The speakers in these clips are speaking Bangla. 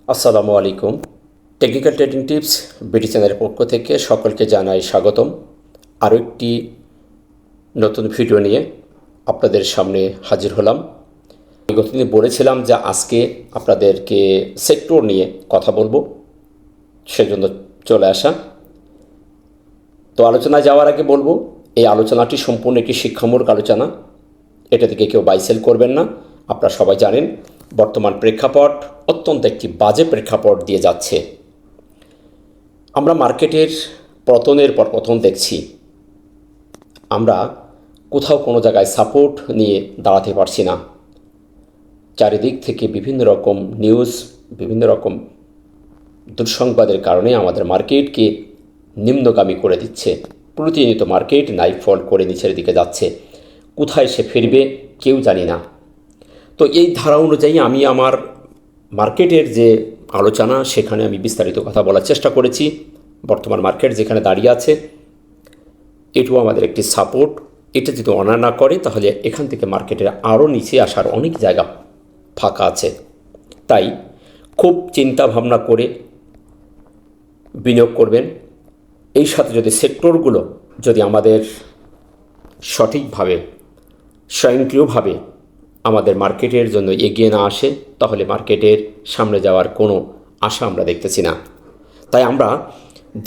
আসসালামু আলাইকুম। টেকনিক্যাল ট্রেডিং টিপস বিডি চ্যানেলের পক্ষ থেকে সকলকে জানাই স্বাগতম। আরও একটি নতুন ভিডিও নিয়ে আপনাদের সামনে হাজির হলাম। গতদিন বলেছিলাম যে আজকে আপনাদেরকে সেক্টর নিয়ে কথা বলবো, সেজন্য চলে আসা। তো আলোচনায় যাওয়ার আগে বলবো, এই আলোচনাটি সম্পূর্ণ একটি শিক্ষামূলক আলোচনা। এটা থেকে কেউ বাইসেল করবেন না। আপনারা সবাই জানেন বর্তমান প্রেক্ষাপট অত্যন্ত একটি বাজে প্রেক্ষাপট দিয়ে যাচ্ছে। আমরা মার্কেটের পতনের পর পতন দেখছি। আমরা কোথাও কোনো জায়গায় সাপোর্ট নিয়ে দাঁড়াতে পারছি না। চারিদিক থেকে বিভিন্ন রকম নিউজ, বিভিন্ন রকম দুঃসংবাদের কারণে আমাদের মার্কেটকে নিম্নগামী করে দিচ্ছে। প্রতিনিয়ত মার্কেট নাইটফল করে নিচের দিকে যাচ্ছে। কোথায় সে ফিরবে কেউ জানি না। তো এই ধারা অনুযায়ী আমি আমার মার্কেটের যে আলোচনা, সেখানে আমি বিস্তারিত কথা বলার চেষ্টা করেছি। বর্তমান মার্কেট যেখানে দাঁড়িয়ে আছে, এটাও আমাদের একটি সাপোর্ট। এটা যদি অনার না করে তাহলে এখান থেকে মার্কেটের আরও নিচে আসার অনেক জায়গা ফাঁকা আছে। তাই খুব চিন্তা ভাবনা করে বিনিয়োগ করবেন। এই সাথে যদি সেক্টরগুলো যদি আমাদের সঠিকভাবে স্বয়ংক্রিয়ভাবে আমাদের মার্কেটের জন্য এগিয়ে না আসে, তাহলে মার্কেটের সামনে যাওয়ার কোনো আশা আমরা দেখতেছি না। তাই আমরা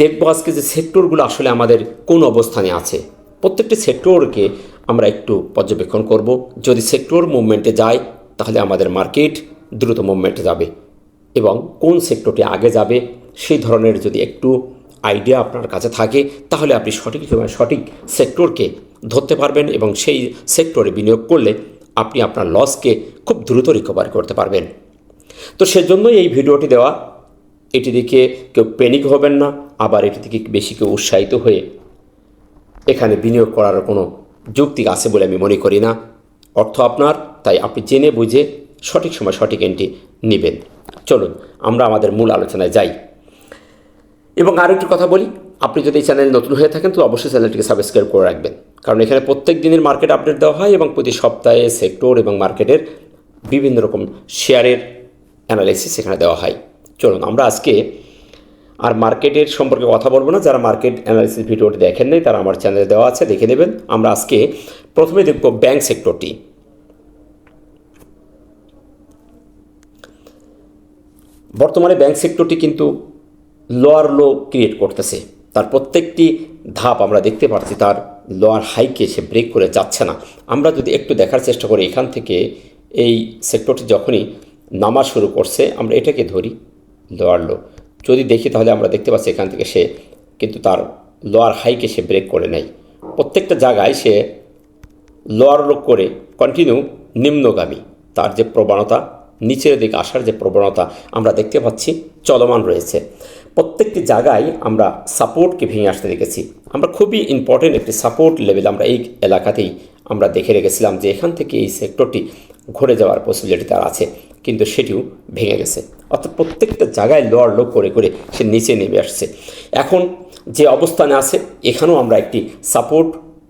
দেখব আজকে যে সেক্টরগুলো আসলে আমাদের কোন অবস্থানে আছে। প্রত্যেকটি সেক্টরকে আমরা একটু পর্যবেক্ষণ করব। যদি সেক্টর মুভমেন্টে যায় তাহলে আমাদের মার্কেট দ্রুত মুভমেন্টে যাবে, এবং কোন সেক্টরটি আগে যাবে সেই ধরনের যদি একটু আইডিয়া আপনার কাছে থাকে তাহলে আপনি সঠিক সময় সঠিক সেক্টরকে ধরতে পারবেন, এবং সেই সেক্টরে বিনিয়োগ করলে আপনি আপনার লসকে খুব দ্রুত রিকভার করতে পারবেন। তো সেজন্যই এই ভিডিওটি দেওয়া। এটি দিকে কেউ প্যানিক হবেন না, আবার এটি থেকে বেশি কেউ উৎসাহিত হয়ে এখানে বিনিয়োগ করার কোনো যৌক্তিক আছে বলে আমি মনে করি না। অর্থ আপনার, তাই আপনি জেনে বুঝে সঠিক সময় সঠিক এন্ট্রি নেবেন। চলুন আমরা আমাদের মূল আলোচনায় যাই। এবং আরেকটি কথা বলি, আপনি যদি এই চ্যানেলে নতুন হয়ে থাকেন তো অবশ্যই চ্যানেলটিকে সাবস্ক্রাইব করে রাখবেন, কারণ এখানে প্রত্যেক দিনের মার্কেট আপডেট দেওয়া হয় এবং প্রতি সপ্তাহে সেক্টর এবং মার্কেটের বিভিন্ন রকম শেয়ারের অ্যানালাইসিস এখানে দেওয়া হয়। চলুন আমরা আজকে আর মার্কেটের সম্পর্কে কথা বলবো না। যারা মার্কেট অ্যানালাইসিস ভিডিওটি দেখেন নাই তারা আমার চ্যানেলে দেওয়া আছে, দেখে নেবেন। আমরা আজকে প্রথমে দেখব ব্যাংক সেক্টরটি। বর্তমানে ব্যাংক সেক্টরটি কিন্তু লোয়ার লো ক্রিয়েট করতেছে। তার প্রত্যেকটি ধাপ আমরা দেখতে পাচ্ছি তার লোয়ার হাইকে সে ব্রেক করে যাচ্ছে না। আমরা যদি একটু দেখার চেষ্টা করি, এখান থেকে এই সেক্টরটি যখনই নামা শুরু করছে, আমরা এটাকে ধরি লোয়ার লো, যদি দেখি তাহলে আমরা দেখতে পাচ্ছি এখান থেকে সে কিন্তু তার লোয়ার হাইকে সে ব্রেক করে নেয়। প্রত্যেকটা জায়গায় সে লোয়ার লো করে কন্টিনিউ নিম্নগামী তার যে প্রবণতা, নিচের দিকে আসার যে প্রবণতা আমরা দেখতে পাচ্ছি চলমান রয়েছে। প্রত্যেকটি জায়গায় আমরা সাপোর্টকে ভেঙে আসতে দেখেছি। আমরা খুবই ইম্পর্টেন্ট একটি সাপোর্ট লেভেল আমরা এই এলাকাতেই আমরা দেখে রেখেছিলাম যে এখান থেকে এই সেক্টরটি ঘুরে যাওয়ার পসিবিলিটি তার আছে, কিন্তু সেটিও ভেঙে গেছে। অর্থাৎ প্রত্যেকটা জায়গায় লোয়ার লো করে করে সে নিচে নেমে আসছে। এখন যে অবস্থানে আছে এখানেও আমরা একটি সাপোর্ট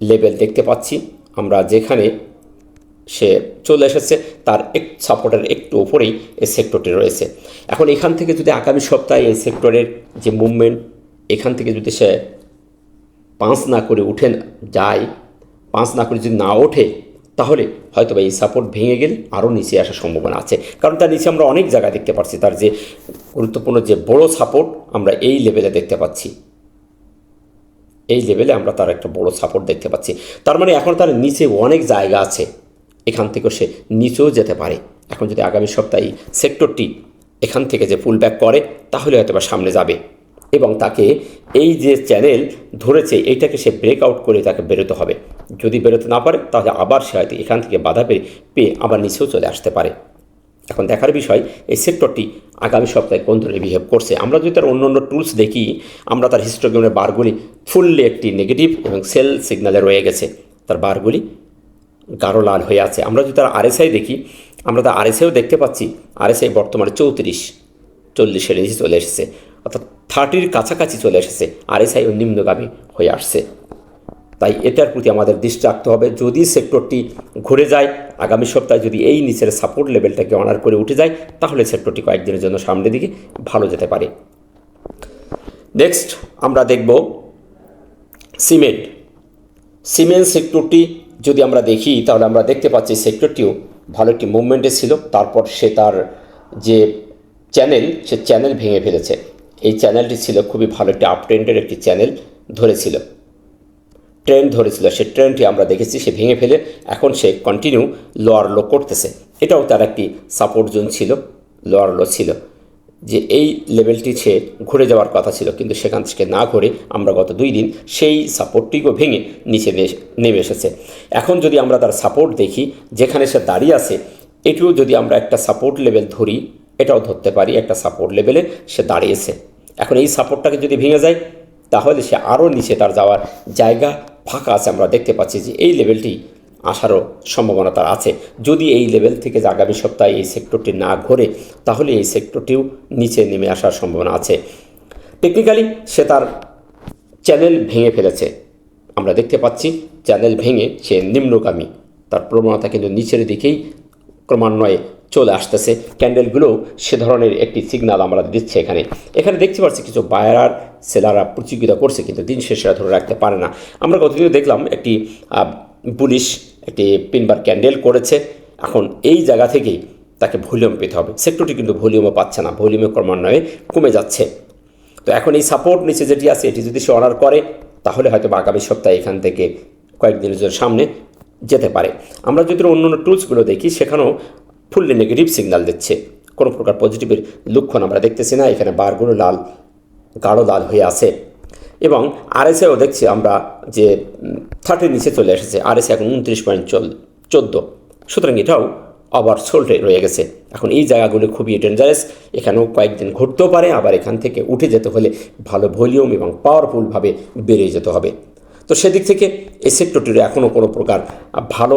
লেভেল দেখতে পাচ্ছি। আমরা যেখানে সে চলে এসেছে তার সাপোর্টের একটু উপরেই এই সেক্টরটি রয়েছে। এখন এখান থেকে যদি আগামী সপ্তাহে এই সেক্টরের যে মুভমেন্ট, এখান থেকে যদি সে পাঁচ না করে উঠে যায়, পাঁচ না করে যদি না ওঠে, তাহলে হয়তো বা এই সাপোর্ট ভেঙে গেলে আরও নিচে আসার সম্ভাবনা আছে। কারণ তার নিচে আমরা অনেক জায়গায় দেখতে পাচ্ছি তার যে গুরুত্বপূর্ণ যে বড় সাপোর্ট আমরা এই লেভেলে দেখতে পাচ্ছি। এই লেভেলে আমরা তার একটা বড় সাপোর্ট দেখতে পাচ্ছি। তার মানে এখন তার নিচে অনেক জায়গা আছে, এখান থেকে সে নিচেও যেতে পারে। এখন যদি আগামী সপ্তাহে সেক্টরটি এখান থেকে যে পুল ব্যাক করে তাহলে হয়তো বা সামনে যাবে, এবং তাকে এই যে চ্যানেল ধরেছে এইটাকে সে ব্রেকআউট করে তাকে বেরোতে হবে। যদি বেরোতে না পারে তাহলে আবার সে হয়তো এখান থেকে বাধা পেয়ে আবার নিচেও চলে আসতে পারে। এখন দেখার বিষয় এই সেক্টরটি আগামী সপ্তাহে কোন ধরনের বিহেভ করছে। আমরা যদি তার অন্য টুলস দেখি, আমরা তার হিস্টোগ্রামের বারগুলি ফুললি একটি নেগেটিভ এবং সেল সিগন্যালে রয়ে গেছে, তার বারগুলি গাঢ় লাল হয়ে আছে। আমরা যদি তার আরএসআই দেখি, আমরা তার আরএসআইও দেখতে পাচ্ছি আরএসআই বর্তমানে 40-এর নিচে চলে এসেছে, অর্থাৎ 30-র কাছাকাছি চলে এসেছে। আরএসআই ও নিম্নগামী হয়ে আসছে। তাই এটার প্রতি আমাদের দৃষ্টি রাখতে হবে। যদি সেক্টরটি ঘুরে যায় আগামী সপ্তাহে, যদি এই নিচের সাপোর্ট লেভেলটাকে অনার করে উঠে যায়, তাহলে সেক্টরটি কয়েকদিনের জন্য সামনের দিকে ভালো যেতে পারে। নেক্সট আমরা দেখব সিমেন্ট সেক্টরটি যদি আমরা দেখি, তাহলে আমরা দেখতে পাচ্ছি সেক্টরটিও ভালো একটি মুভমেন্টে ছিল। তারপর সে তার যে চ্যানেল ভেঙে ফেলেছে। এই চ্যানেলটি ছিল খুবই ভালো একটি আপ ট্রেন্ডের একটি চ্যানেল ট্রেন্ড ধরেছিল। সে ট্রেন্ডটি আমরা দেখেছি সে ভেঙে ফেলে এখন সে কন্টিনিউ লোয়ার লো করতেছে। এটাও তার একটি সাপোর্ট জোন ছিল, লোয়ার লো ছিল, যে এই লেভেলটি সে ঘুরে যাওয়ার কথা ছিল, কিন্তু সেখান থেকে না ঘুরে আমরা গত 2 দিন সেই সাপোর্টটিকেও ভেঙে নিচে নেমে এসেছে। এখন যদি আমরা তার সাপোর্ট দেখি, যেখানে সে দাঁড়িয়ে আছে, এটিও যদি আমরা একটা সাপোর্ট লেভেল ধরি, এটাও ধরতে পারি একটা সাপোর্ট লেভেলে সে দাঁড়িয়েছে। এখন এই সাপোর্টটাকে যদি ভেঙে যায়, তাহলে সে আরও নিচে তার যাওয়ার জায়গা ফাঁকা আছে। আমরা দেখতে পাচ্ছি যে এই লেভেলটি আসারও সম্ভাবনা তার আছে। যদি এই লেভেল থেকে আগামী সপ্তাহে এই সেক্টরটি না ঘোরে, তাহলে এই সেক্টরটিও নিচে নেমে আসার সম্ভাবনা আছে। টেকনিক্যালি সে তার চ্যানেল ভেঙে ফেলেছে, আমরা দেখতে পাচ্ছি চ্যানেল ভেঙে সে নিম্নগামী, তার প্রবণতা কিন্তু নিচের দিকেই ক্রমান্বয়ে চলে আসতেছে। ক্যান্ডেলগুলোও সে ধরনের একটি সিগন্যাল আমরা দিচ্ছে। এখানে দেখতে পাচ্ছি কিছু বায়ার সেলাররা প্রতিযোগিতা করছে, কিন্তু দিন শেষে ধরে রাখতে পারে না। আমরা গতদিন দেখলাম একটি বুলিশ একটি পিনবার ক্যান্ডেল করেছে। এখন এই জায়গা থেকেই তাকে ভলিউম পেতে হবে। সেক্টরটি কিন্তু ভলিউমও পাচ্ছে না, ভলিউমে ক্রমান্বয়ে কমে যাচ্ছে। তো এখন এই সাপোর্ট নিচে যেটি আছে, এটি যদি সে অনার করে, তাহলে হয়তো আগামী সপ্তাহে এখান থেকে কয়েকদিনের জন্য সামনে যেতে পারে। আমরা যদি অন্য টুলসগুলো দেখি, সেখানেও ফুললি নেগেটিভ সিগন্যাল দিচ্ছে, কোনো প্রকার পজিটিভের লক্ষণ আমরা দেখতেছি না। এখানে বারগুলো গাঢ় লাল হয়ে আছে। এবং আরএসআইও দেখছি আমরা যে 30 নিচে চলে এসেছে। আরএসআই এখন 29.14। সুতরাং এটাও আবার সোল্ডে রয়ে গেছে। এখন এই জায়গাগুলো খুবই ডেঞ্জারাস, এখানেও কয়েকদিন ঘুরতেও পারে, আবার এখান থেকে উঠে যেতে হলে ভালো ভলিউম এবং পাওয়ারফুলভাবে বেরিয়ে যেতে হবে। তো সেদিক থেকে এই সেক্টরটির এখনও কোনো প্রকার ভালো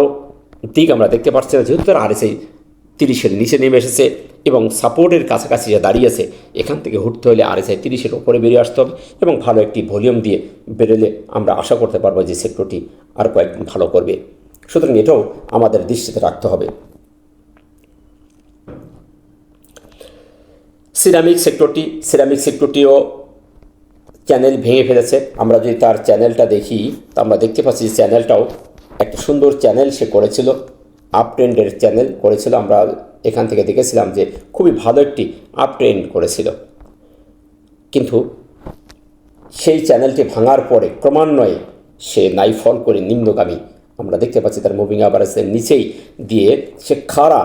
দিক আমরা দেখতে পাচ্ছি না, যেহেতু তার আরএসআই 30-এর নিচে নেমে এসেছে এবং সাপোর্টের কাছাকাছি যে দাঁড়িয়েছে। এখান থেকে উঠতে হলে আরএসআই 30-এর ওপরে বেরিয়ে আসতে হবে এবং ভালো একটি ভলিউম দিয়ে বেরোলে আমরা আশা করতে পারবো যে সেক্টরটি আর কয়েকদিন ভালো করবে। সুতরাং এটাও আমাদের দৃষ্টিতে রাখতে হবে। সিরামিক সেক্টরটিও চ্যানেল ভেঙে ফেলেছে। আমরা যদি তার চ্যানেলটা দেখি, তা আমরা দেখতে পাচ্ছি চ্যানেলটাও একটা সুন্দর চ্যানেল সে করেছিল, আপ ট্রেন্ডের চ্যানেল করেছিল। আমরা এখান থেকে দেখেছিলাম যে খুবই ভালো একটি আপ ট্রেন্ড করেছিল, কিন্তু সেই চ্যানেলটি ভাঙার পরে ক্রমান্বয়ে সে নাইফল করে নিম্নগামী আমরা দেখতে পাচ্ছি। তার মুভিং অ্যাভারেজের নিচেই দিয়ে সে খাড়া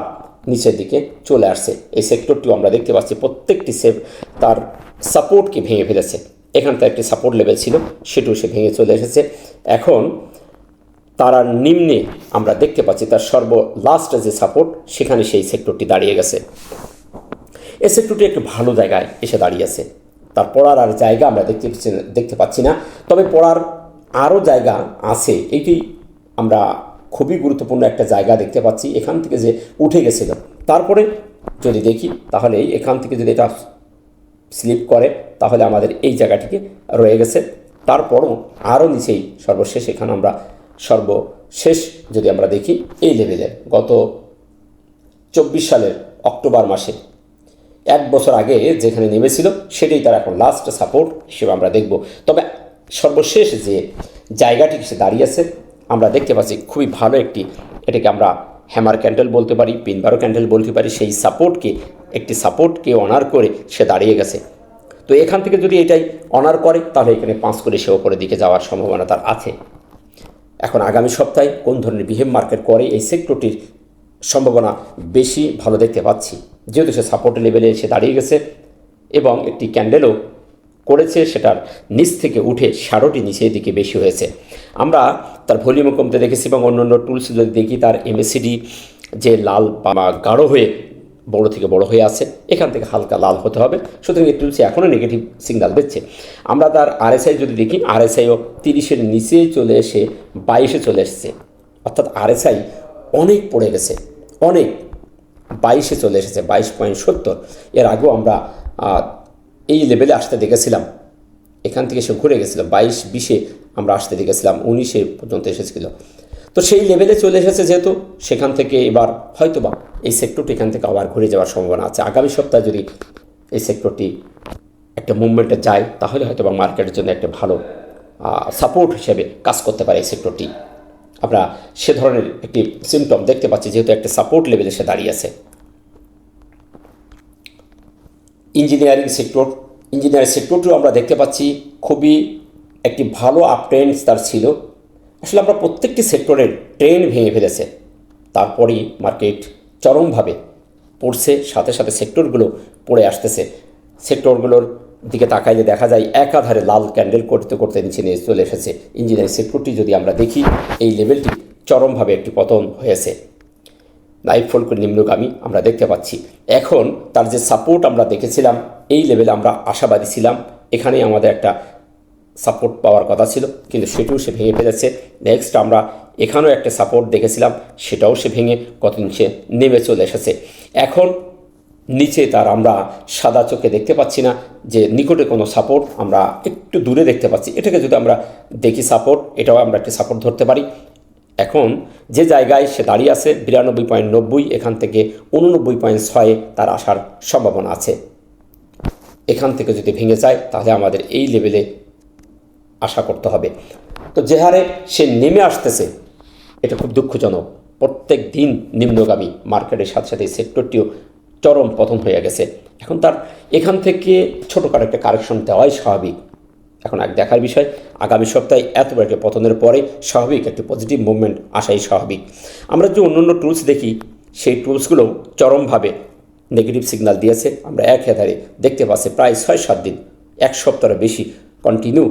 নিচের দিকে চলে আসছে। এই সেক্টরটিও আমরা দেখতে পাচ্ছি প্রত্যেকটি তার সাপোর্টকে ভেঙে ফেলেছে। এখানটা একটি সাপোর্ট লেভেল ছিল, সেটিও সে ভেঙে চলে এসেছে। এখন তারা নিম্নে আমরা দেখতে পাচ্ছি তার লাস্ট যে সাপোর্ট, সেখানে সেই সেক্টরটি দাঁড়িয়ে গেছে। এই সেক্টরটি একটু ভালো জায়গায় এসে দাঁড়িয়েছে। তার পড়ার আর জায়গা আমরা দেখতে পাচ্ছি না, তবে পড়ার আরও জায়গা আছে। এটি আমরা খুবই গুরুত্বপূর্ণ একটা জায়গা দেখতে পাচ্ছি। এখান থেকে যে উঠে গেছিল, তারপরে যদি দেখি, তাহলে এখান থেকে যদি এটা স্লিপ করে, তাহলে আমাদের এই জায়গাটিকে রয়ে গেছে। তারপরও আরও নিচেই সর্বশেষ এখানে আমরা সর্বশেষ যদি আমরা দেখি, এই লেভেলের গত 24 সালের অক্টোবর মাসে 1 বছর আগে যেখানে নেমেছিল, সেটাই তার এখন লাস্ট সাপোর্ট হিসেবে আমরা দেখব। তবে সর্বশেষ যে জায়গাটি সে দাঁড়িয়েছে, আমরা দেখতে পাচ্ছি খুবই ভালো এটাকে আমরা হ্যামার ক্যান্ডেল বলতে পারি, পিনবারো ক্যান্ডেল বলতে পারি। সেই সাপোর্টকে অনার করে সে দাঁড়িয়ে গেছে। তো এখান থেকে যদি এটাই অনার করে, তাহলে এখানে 5 করে সে ওপরের দিকে যাওয়ার সম্ভাবনা তার আছে। এখন আগামী সপ্তাহে কোন ধরনের বিহেভ মার্কেট করে, এই সেক্টরটির সম্ভাবনা বেশি ভালো দেখতে পাচ্ছি, যেহেতু সে সাপোর্ট লেভেলে এসে দাঁড়িয়ে গেছে এবং একটি ক্যান্ডেলও করেছে, সেটার নিচ থেকে উঠে শ্যাডোটি নিচের দিকে বেশি হয়েছে। আমরা তার ভলিউম কমতে দেখেছি এবং অন্যান্য টুলস যদি দেখি, তার এমএসিডি যে লাল বা গাঢ় হয়ে বড় থেকে বড় হয়ে আছে, এখান থেকে হালকা লাল হতে হবে। সুতরাং এই টুলসে এখনও নেগেটিভ সিগন্যাল দিচ্ছে। আমরা তার আরএসআই যদি দেখি, আরএসআইও 30-এর নিচে চলে এসে 22-এ চলে এসেছে, অর্থাৎ আরএসআই অনেক পড়ে গেছে, অনেক 22-এ চলে এসেছে, 22.70। এর আগেও আমরা এই লেভেলে আসতে দেখেছিলাম, এখান থেকে সে ঘুরে গেছিল, 22-20-এ আমরা আসতে দেখেছিলাম, 19 পর্যন্ত এসেছিল। তো সেই লেভেলে চলে এসেছে যেহেতু, সেখান থেকে এবার হয়তোবা এই সেক্টরটি এখান থেকে আবার ঘুরে যাওয়ার সম্ভাবনা আছে। আগামী সপ্তাহে যদি এই সেক্টরটি একটা মুভমেন্টে যায় তাহলে হয়তোবা মার্কেটের জন্য একটা ভালো সাপোর্ট হিসেবে কাজ করতে পারে এই সেক্টরটি। আমরা সে ধরনের একটি সিমটম দেখতে পাচ্ছি, যেহেতু একটা সাপোর্ট লেভেলে সে দাঁড়িয়ে আছে। ইঞ্জিনিয়ারিং সেক্টরটিও আমরা দেখতে পাচ্ছি খুবই একটি ভালো আপট্রেন্ড তার ছিল। আসলে আমরা প্রত্যেকটি সেক্টরের ট্রেন্ড ভেঙে ফেলেছে, তারপরেই মার্কেট চরমভাবে পড়ছে, সাথে সাথে সেক্টরগুলো পড়ে আসতেছে। সেক্টরগুলোর দিকে তাকাইলে দেখা যায় একাধারে লাল ক্যান্ডেল করতে করতে নিচে নিয়ে চলে এসেছে। ইঞ্জিনিয়ারিং সেক্টরটি যদি আমরা দেখি, এই লেভেলটি চরমভাবে একটি পতন হয়েছে, লাইফ ফল করে নিম্নগামী আমরা দেখতে পাচ্ছি। এখন তার যে সাপোর্ট আমরা দেখেছিলাম, এই লেভেলে আমরা আশাবাদী ছিলাম, এখানেই আমাদের একটা সাপোর্ট পাওয়ার কথা ছিল, কিন্তু সেটিও সে ভেঙে ফেলেছে। নেক্সট আমরা এখানেও একটা সাপোর্ট দেখেছিলাম, সেটাও সে ভেঙে কত নিচে নেমে চলে এসেছে। এখন নিচে তার আমরা সাদা চোখে দেখতে পাচ্ছি না যে নিকটে কোনো সাপোর্ট, আমরা একটু দূরে দেখতে পাচ্ছি। এটাকে যদি আমরা দেখি সাপোর্ট, এটাও আমরা একটি সাপোর্ট ধরতে পারি। এখন যে জায়গায় সে দাঁড়িয়ে আছে 92.90, এখান থেকে 89.6 তার আসার সম্ভাবনা আছে। এখান থেকে যদি ভেঙে যায় তাহলে আমাদের এই লেভেলে আশা করতে হবে। তো যে হারে সে নেমে আসতেছে, এটা খুব দুঃখজনক। প্রত্যেক দিন নিম্নগামী মার্কেটের সাথে সাথে এই সেক্টরটিও চরম পতন হয়ে গেছে। এখন তার এখান থেকে ছোটোখাটো একটা কারেকশন দেওয়াই স্বাভাবিক। এখন এক দেখার বিষয়, আগামী সপ্তাহে এত বড় একটা পতনের পরে স্বাভাবিক একটি পজিটিভ মুভমেন্ট আসাই স্বাভাবিক। আমরা যে অন্য টুলস দেখি, সেই টুলসগুলো চরমভাবে নেগেটিভ সিগন্যাল দিয়েছে। আমরা এক হাজারে দেখতে পাচ্ছি প্রায় 6-7 দিন, এক সপ্তাহের বেশি কন্টিনিউ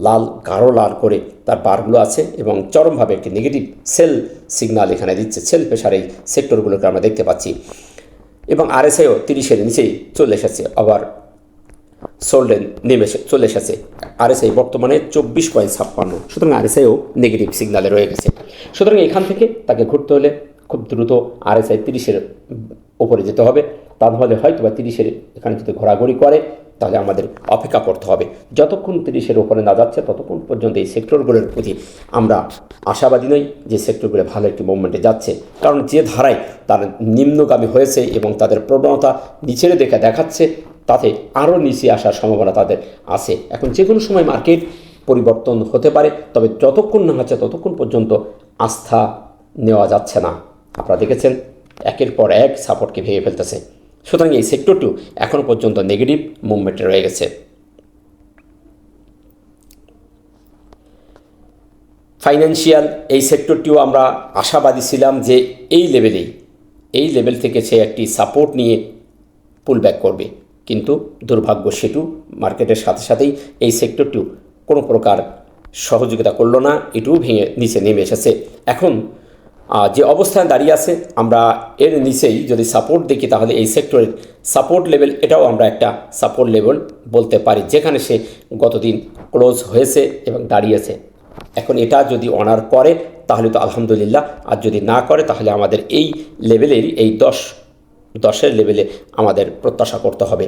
লাল, গাঢ় লাল করে তার বারগুলো আছে এবং চরমভাবে একটি নেগেটিভ সেল সিগন্যাল এখানে দিচ্ছে। সেল প্রেশার এই সেক্টরগুলোকে আমরা দেখতে পাচ্ছি এবং আরএসআইও 30-এর নিচেই চলে এসেছে, আবার সোল্ডেন নেমে চলে এসেছে। আরএসআই বর্তমানে 24.56, সুতরাং আরএসআইও নেগেটিভ সিগন্যালে রয়ে গেছে। সুতরাং এখান থেকে তাকে ঘুরতে হলে খুব দ্রুত আরএসআই 30-এর ওপরে যেতে হবে, তা নাহলে হয়তো বা 30-এর এখানে যদি ঘোরাঘুরি করে তাহলে আমাদের অপেক্ষা করতে হবে। যতক্ষণ 30-এর ওপরে না যাচ্ছে ততক্ষণ পর্যন্ত এই সেক্টরগুলোর প্রতি আমরা আশাবাদী নই যে সেক্টরগুলো ভালো একটি মুভমেন্টে যাচ্ছে, কারণ যে ধারায় তার নিম্নগামী হয়েছে এবং তাদের প্রবণতা নিচের দিকে দেখাচ্ছে, তাতে আরও নিচে আসার সম্ভাবনা তাদের আছে। এখন যে কোনো সময় মার্কেট পরিবর্তন হতে পারে, তবে যতক্ষণ না হচ্ছে ততক্ষণ পর্যন্ত আস্থা নেওয়া যাচ্ছে না। আপনারা দেখেছেন একের পর এক সাপোর্টকে ভেঙে ফেলতেছে। সুতরাং এই সেক্টরটিও এখনও পর্যন্ত নেগেটিভ মুভমেন্টে রয়ে গেছে। ফাইন্যান্সিয়াল এই সেক্টরটিও আমরা আশাবাদী ছিলাম যে এই লেভেল থেকে সে একটি সাপোর্ট নিয়ে পুল ব্যাক করবে, কিন্তু দুর্ভাগ্য সেটু মার্কেটের সাথে সাথেই এই সেক্টরটিও কোনো প্রকার সহযোগিতা করলো না, এটুও ভেঙে নিচে নেমে এসেছে। এখন যে অবস্থায় দাঁড়িয়ে আছে, আমরা এর নিচেই যদি সাপোর্ট দেখি তাহলে এই সেক্টরের সাপোর্ট লেভেল, এটাও আমরা একটা সাপোর্ট লেভেল বলতে পারি, যেখানে সে গতদিন ক্লোজ হয়েছে এবং দাঁড়িয়েছে। এখন এটা যদি অনার করে তাহলে তো আলহামদুলিল্লাহ, আর যদি না করে তাহলে আমাদের এই লেভেলেরই এই 10-এর লেভেলে আমাদের প্রত্যাশা করতে হবে।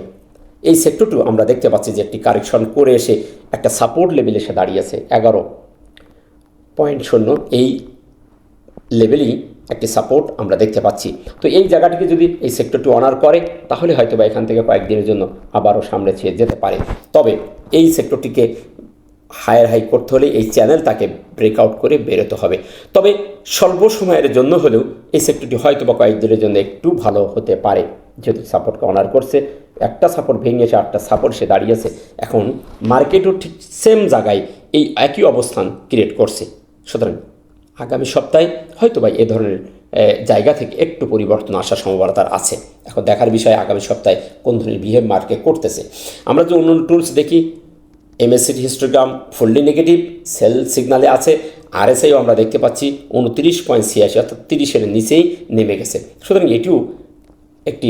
এই সেক্টরটিও আমরা দেখতে পাচ্ছি যে একটি কারেকশন করে এসে একটা সাপোর্ট লেভেলে এসে দাঁড়িয়েছে 11.0, এই লেভেলেই একটি সাপোর্ট আমরা দেখতে পাচ্ছি। তো এই জায়গাটিকে যদি এই সেক্টরটি অনার করে তাহলে হয়তো বা এখান থেকে কয়েকদিনের জন্য আবারও সামনে ছেড়ে যেতে পারে। তবে এই সেক্টরটিকে হায়ার হাই করতে হলে এই চ্যানেল তাকে ব্রেকআউট করে বেরোতে হবে। তবে স্বল্প সময়ের জন্য হলেও এই সেক্টরটি হয়তো বা কয়েকদিনের জন্য একটু ভালো হতে পারে, যেহেতু সাপোর্টকে অনার করছে। একটা সাপোর্ট ভেঙেছে, আটটা সাপোর্ট সে দাঁড়িয়েছে। এখন মার্কেটও ঠিক সেম জায়গায় এই একই অবস্থান ক্রিয়েট করছে। সুতরাং আগামী সপ্তাহে হয়তো বা এ ধরনের জায়গা থেকে একটু পরিবর্তন আসার সম্ভাবনা তার আছে। এখন দেখার বিষয় আগামী সপ্তাহে কোন ধরনের বিহেভ মার্কেট করতেছে। আমরা যে অন্য টুলস দেখি, MACD histogram fully negative, sell সিগনালে আছে। আরএসআইও আমরা দেখতে পাচ্ছি 29.86, অর্থাৎ 30-এর নিচেই নেমে গেছে। সুতরাং এটিও একটি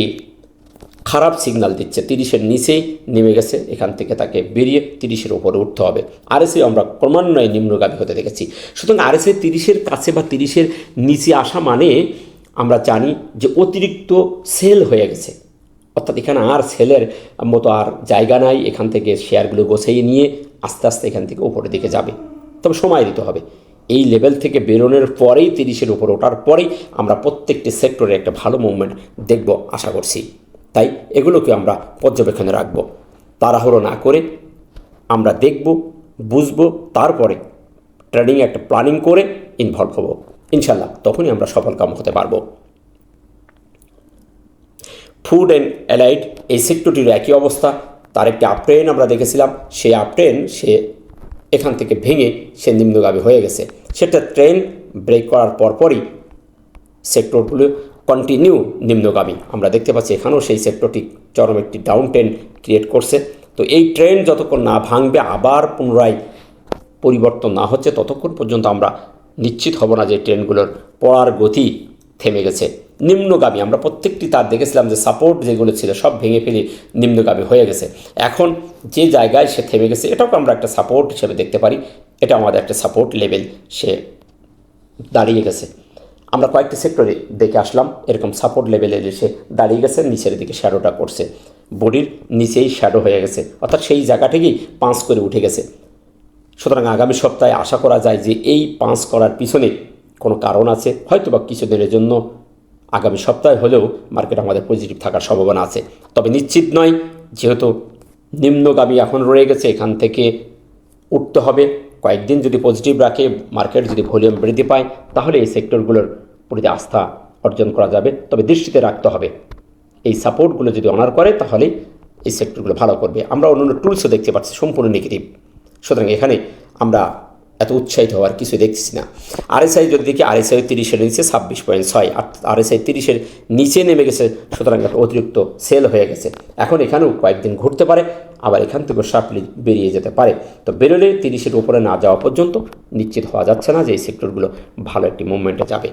খারাপ সিগন্যাল দিচ্ছে, 30-এর নিচেই নেমে গেছে। এখান থেকে তাকে বেরিয়ে 30-এর উপরে উঠতে হবে। আরএসআই আমরা ক্রমান্বয়ে নিম্নগামী হতে দেখেছি। সুতরাং আরএসআই 30-এর কাছে বা 30-এর নিচে আসা মানে আমরা জানি যে অতিরিক্ত সেল হয়ে গেছে, অর্থাৎ এখানে আর সেলের মতো আর জায়গা নাই। এখান থেকে শেয়ারগুলো গোছাইয়ে নিয়ে আস্তে আস্তে এখান থেকে উপরের দিকে যাবে। তো তবে সময় দিতে হবে। এই লেভেল থেকে বেরোনোর পরেই 30-এর উপর ওঠার পরেই আমরা প্রত্যেকটি সেক্টরে একটা ভালো মুভমেন্ট দেখব আশা করছি। তাই এগুলোকে আমরা পর্যবেক্ষণে রাখব, তাড়াহুড়ো না করে আমরা দেখব, বুঝব, তারপরে ট্রেডিংয়ে একটা প্ল্যানিং করে ইনভলভ হব। ইনশাল্লাহ তখনই আমরা সফলকাম হতে পারবো। ফুড অ্যান্ড অ্যালাইড এই সেক্টরটির একই অবস্থা। তার একটি আপট্রেন আমরা দেখেছিলাম, সেই আপট্রেন সে এখান থেকে ভেঙে সে নিম্নগামী হয়ে গেছে। সেটা ট্রেন ব্রেক করার পরপরই সেক্টরগুলো কন্টিনিউ নিম্নগামী আমরা দেখতে পাচ্ছি। এখানেও সেই সেক্টরটি চরম একটি ডাউন ট্রেন্ড ক্রিয়েট করছে। তো এই ট্রেন্ড যতক্ষণ না ভাঙবে, আবার পুনরায় পরিবর্তন না হচ্ছে, ততক্ষণ পর্যন্ত আমরা নিশ্চিত হব না যে ট্রেনগুলোর পড়ার গতি থেমে গেছে। নিম্নগামী আমরা প্রত্যেকটি তার দেখেছিলাম যে সাপোর্ট যেগুলো ছিল সব ভেঙে ফেলে নিম্নগামী হয়ে গেছে। এখন যে জায়গায় সে থেমে গেছে, এটাকে আমরা একটা সাপোর্ট হিসেবে দেখতে পারি। এটা আমাদের একটা সাপোর্ট লেভেল, সে দাঁড়িয়ে গেছে। আমরা কয়েকটি সেক্টরে দেখে আসলাম এরকম সাপোর্ট লেভেলে এসে দাঁড়িয়ে গেছে, নিচের দিকে শ্যাডোটা করছে, বডির নিচেই শ্যাডো হয়ে গেছে, অর্থাৎ সেই জায়গা থেকেই পাঁচ করে উঠে গেছে। সুতরাং আগামী সপ্তাহে আশা করা যায় যে এই পাঁচ করার পিছনে কোনো কারণ আছে, হয়তো বা কিছুদিনের জন্য আগামী সপ্তাহে হলেও মার্কেট আমাদের পজিটিভ থাকার সম্ভাবনা আছে, তবে নিশ্চিত নয়। যেহেতু নিম্নগামী এখন রয়ে গেছে, এখান থেকে উঠতে হবে। কয়েকদিন যদি পজিটিভ রাখে মার্কেট, যদি ভলিউম বৃদ্ধি পায়, তাহলে এই সেক্টরগুলোর প্রতি আস্থা অর্জন করা যাবে। তবে দৃষ্টিতে রাখতে হবে এই সাপোর্টগুলো যদি অনার করে তাহলে এই সেক্টরগুলো ভালো করবে। আমরা অন্যান্য টুলসও দেখতে পাচ্ছি সম্পূর্ণ নেগেটিভ। সুতরাং এখানে আমরা এত উৎসাহিত হওয়ার কিছু দেখছি না। আরএসআই যদি দেখি, আরএসআই 30-এর নিচে 26.6, আর আরএসআই 30-এর নিচে নেমে গেছে। সুতরাং একটা অতিরিক্ত সেল হয়ে গেছে। এখন এখানেও কয়েকদিন ঘুরতে পারে, আবার এখান থেকে শার্পলি বেরিয়ে যেতে পারে। তো বেরোলে 30-এর উপরে না যাওয়া পর্যন্ত নিশ্চিত হওয়া যাচ্ছে না যে এই সেক্টরগুলো ভালো একটি মুভমেন্টে যাবে।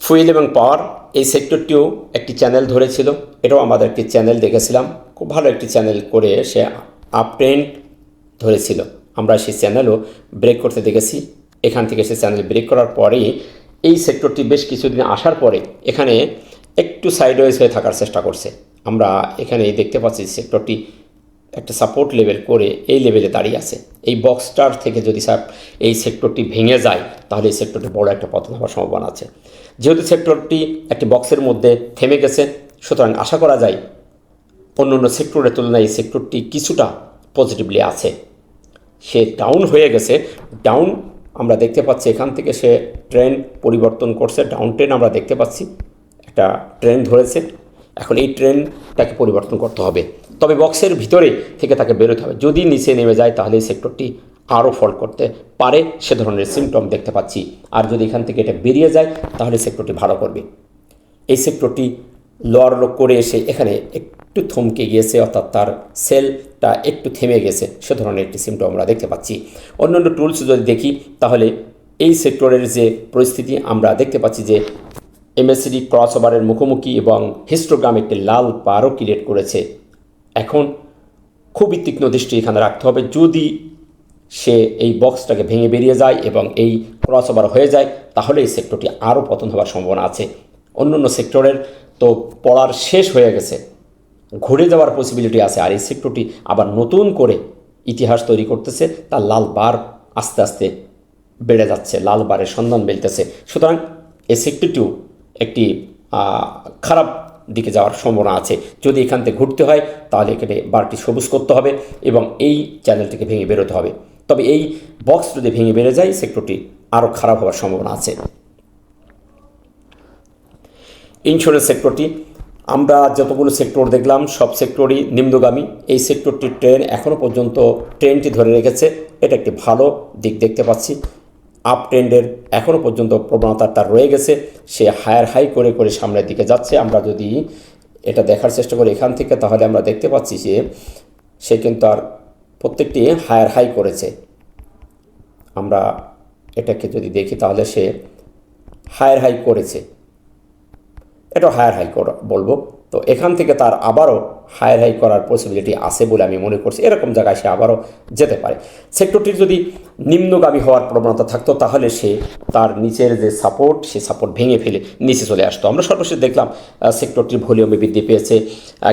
ফুয়েল এবং পাওয়ার এই সেক্টরটিও একটি চ্যানেল ধরেছিল, এটাও আমাদের একটি চ্যানেল দেখেছিলাম, খুব ভালো একটি চ্যানেল করে সে আপ ট্রেন্ড ধরেছিল। আমরা সেই চ্যানেলও ব্রেক করতে দেখেছি। এখান থেকে সে চ্যানেল ব্রেক করার পরেই এই সেক্টরটি বেশ কিছুদিন আসার পরে এখানে একটু সাইডওয়েজ হয়ে থাকার চেষ্টা করছে। আমরা এখানে দেখতে পাচ্ছি সেক্টরটি একটা সাপোর্ট লেভেল করে এই লেভেলে দাঁড়িয়ে আছে। এই বক্সটার থেকে যদি এই সেক্টরটি ভেঙে যায় তাহলে এই সেক্টরটি বড় একটা পতন হওয়ার সম্ভাবনা আছে। যেহেতু সেক্টরটি একটি বক্সের মধ্যে থেমে গেছে, সুতরাং আশা করা যায় অন্য অন্য সেক্টরের তুলনায় এই সেক্টরটি কিছুটা পজিটিভলি আছে। সে ডাউন হয়ে গেছে, ডাউন আমরা দেখতে পাচ্ছি এখান থেকে সে ট্রেন্ড পরিবর্তন করছে, ডাউন ট্রেন্ড আমরা দেখতে পাচ্ছি, একটা ট্রেন্ড ধরেছে। এখন এই ট্রেন্ডটাকে পরিবর্তন করতে হবে, তবে বক্সের ভিতরে থেকে তাকে বেরোতে হবে। যদি নিচে নেমে যায় তাহলে এই সেক্টরটি আরও ফল করতে পারে, সে ধরনের সিমটম দেখতে পাচ্ছি। আর যদি এখান থেকে এটা বেরিয়ে যায় তাহলে সেক্টরটি ভালো করবে। এই সেক্টরটি লোয়ার লো করে এসে এখানে একটু থমকে গিয়েছে, অর্থাৎ তার সেলটা একটু থেমে গেছে, সে ধরনের একটি সিমটম আমরা দেখতে পাচ্ছি। অন্যান্য টুলস যদি দেখি তাহলে এই সেক্টরের যে পরিস্থিতি আমরা দেখতে পাচ্ছি যে এমএসিডি ক্রস ওভারের মুখোমুখি এবং হিস্টোগ্রাম একটি লাল বারও ক্রিয়েট করেছে। এখন খুবই তীক্ষ্ণ দৃষ্টি এখানে রাখতে হবে। যদি সে এই বক্সটাকে ভেঙে বেরিয়ে যায় এবং এই ক্রস ওভার হয়ে যায় তাহলে এই সেক্টরটি আরও পতন হওয়ার সম্ভাবনা আছে। অন্য অন্য সেক্টরের তো পড়ার শেষ হয়ে গেছে, ঘুরে যাওয়ার পসিবিলিটি আছে, আর এই সেক্টরটি আবার নতুন করে ইতিহাস তৈরি করতেছে। তার লাল বার আস্তে আস্তে বেড়ে যাচ্ছে, লাল বারের সন্ধান মিলতেছে। সুতরাং এই সেক্টরটিও একটি খারাপ দিকে যাওয়ার সম্ভাবনা আছে। যদি এখান থেকে ঘুরতে হয় তাহলে এখানে বারটি সবুজ করতে হবে এবং এই চ্যানেলটিকে ভেঙে বেরোতে হবে। তবে এই বক্স যদি ভেঙে বেড়ে যায় সেক্টরটি আরও খারাপ হওয়ার সম্ভাবনা আছে। ইন্স্যুরেন্স সেক্টরটি আমরা যতগুলো সেক্টর দেখলাম সব সেক্টরই নিম্নগামী। এই সেক্টরটির ট্রেন এখনও পর্যন্ত ট্রেনটি ধরে রেখেছে, এটা একটি ভালো দিক দেখতে পাচ্ছি। আপ ট্রেন্ডের এখনও পর্যন্ত প্রবণতা তার রয়ে গেছে, সে হায়ার হাই করে করে সামনের দিকে যাচ্ছে। আমরা যদি এটা দেখার চেষ্টা করি এখান থেকে তাহলে আমরা দেখতে পাচ্ছি যে সে কিন্তু আর প্রত্যেকটি হায়ার হাই করেছে। আমরা এটাকে যদি দেখি তাহলে সে হায়ার হাই করেছে, এটা হায়ার হাই বলবো। তো এখান থেকে তার আবারও হায়ার হাই করার পসিবিলিটি আছে বলে আমি মনে করছি। এরকম জায়গায় সে আবারও যেতে পারে। সেক্টরটির যদি নিম্নগামী হওয়ার প্রবণতা থাকতো তাহলে সে তার নিচের যে সাপোর্ট, সে সাপোর্ট ভেঙে ফেলে নিচে চলে আসতো। আমরা সর্বশেষ দেখলাম সেক্টরটির ভলিউমে বৃদ্ধি পেয়েছে,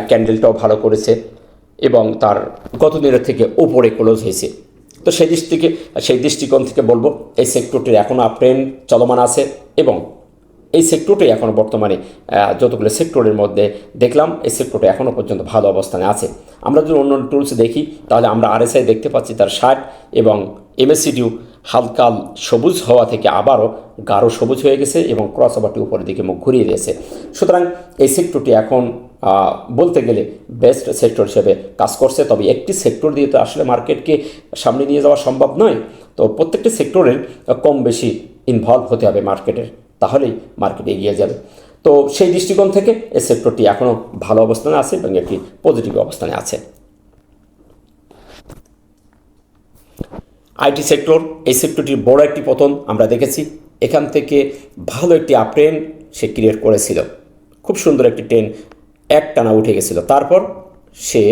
ক্যান্ডেলটাও ভালো করেছে এবং তার গত দিনের থেকে ওপরে ক্লোজ হয়েছে। তো সেই দৃষ্টিকোণ থেকে বলবো এই সেক্টরটির এখনও আপট্রেন্ড চলমান আছে এবং এই সেক্টরটি এখনও বর্তমানে যতগুলো সেক্টরের মধ্যে দেখলাম এই সেক্টরটি এখনও পর্যন্ত ভালো অবস্থানে আছে। আমরা যদি অন্য টুলস দেখি তাহলে আমরা আরএসআই দেখতে পাচ্ছি তার 60 এবং এমএসসিডিও হালকা সবুজ হওয়া থেকে আবারও গাঢ় সবুজ হয়ে গেছে এবং ক্রস ওভারটি উপরের দিকে মুখ ঘুরিয়ে দিয়েছে। সুতরাং এই সেক্টরটি এখন বলতে গেলে বেস্ট সেক্টর হিসেবে কাজ করছে। তবে একটি সেক্টর দিয়ে তো আসলে মার্কেটকে সামনে নিয়ে যাওয়া সম্ভব নয়। তো প্রত্যেকটি সেক্টরের কম বেশি ইনভলভ হতে হবে মার্কেটের, তাহলেই মার্কেট এগিয়ে যাবে। তো সেই দৃষ্টিকোণ থেকে এই সেক্টরটি এখনও ভালো অবস্থানে আছে এবং একটি পজিটিভ অবস্থানে আছে। আইটি সেক্টর, এই সেক্টরটির বড় একটি পতন আমরা দেখেছি। এখান থেকে ভালো একটি আপট্রেন্ড সে ক্রিয়েট করেছিল, খুব সুন্দর একটি ট্রেন একটানা উঠে গেছিল। তারপর সে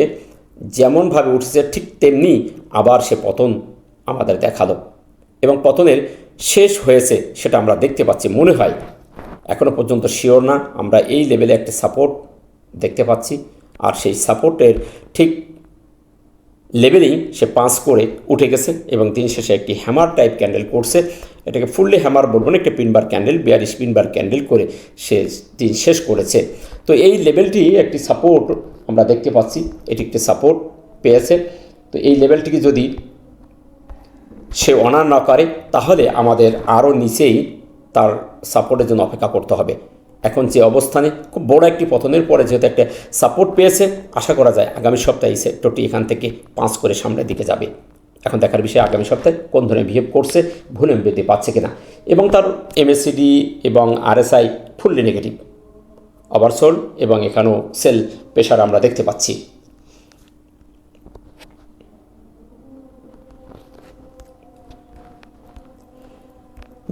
যেমনভাবে উঠেছে ঠিক তেমনি আবার সে পতন আমাদের দেখালো এবং পতনের শেষ হয়েছে সেটা আমরা দেখতে পাচ্ছি। মনে হয় এখনও পর্যন্ত শিওর না, আমরা এই লেভেলে একটা সাপোর্ট দেখতে পাচ্ছি আর সেই সাপোর্টের ঠিক লেভেলেই সে পাঁচ করে উঠে গেছে এবং দিন শেষে একটি হ্যামার টাইপ ক্যান্ডেল করছে। এটাকে ফুললি হ্যামার বলবো না, একটা পিনবার ক্যান্ডেল, 42 পিনবার ক্যান্ডেল করে সে দিন শেষ করেছে। তো এই লেভেলটি একটি সাপোর্ট আমরা দেখতে পাচ্ছি, এটি একটি সাপোর্ট পেয়েছে। তো এই লেভেলটিকে যদি সে অনার না করে তাহলে আমাদের আরও নিচেই তার সাপোর্টের জন্য অপেক্ষা করতে হবে। এখন যে অবস্থানে খুব বড় একটি পতনের পরে যেহেতু একটা সাপোর্ট পেয়েছে, আশা করা যায় আগামী সপ্তাহে এই সেক্টরটি এখান থেকে 5 করে সামনের দিকে যাবে। এখন দেখার বিষয় আগামী সপ্তাহে কোন ধরনের বিহেভ করছে, ভলিউম বৃদ্ধি পাচ্ছে কিনা। এবং তার এমএসসিডি এবং আরএসআই ফুললি নেগেটিভ, ওভারসোল্ড এবং এখানেও সেল প্রেশার আমরা দেখতে পাচ্ছি।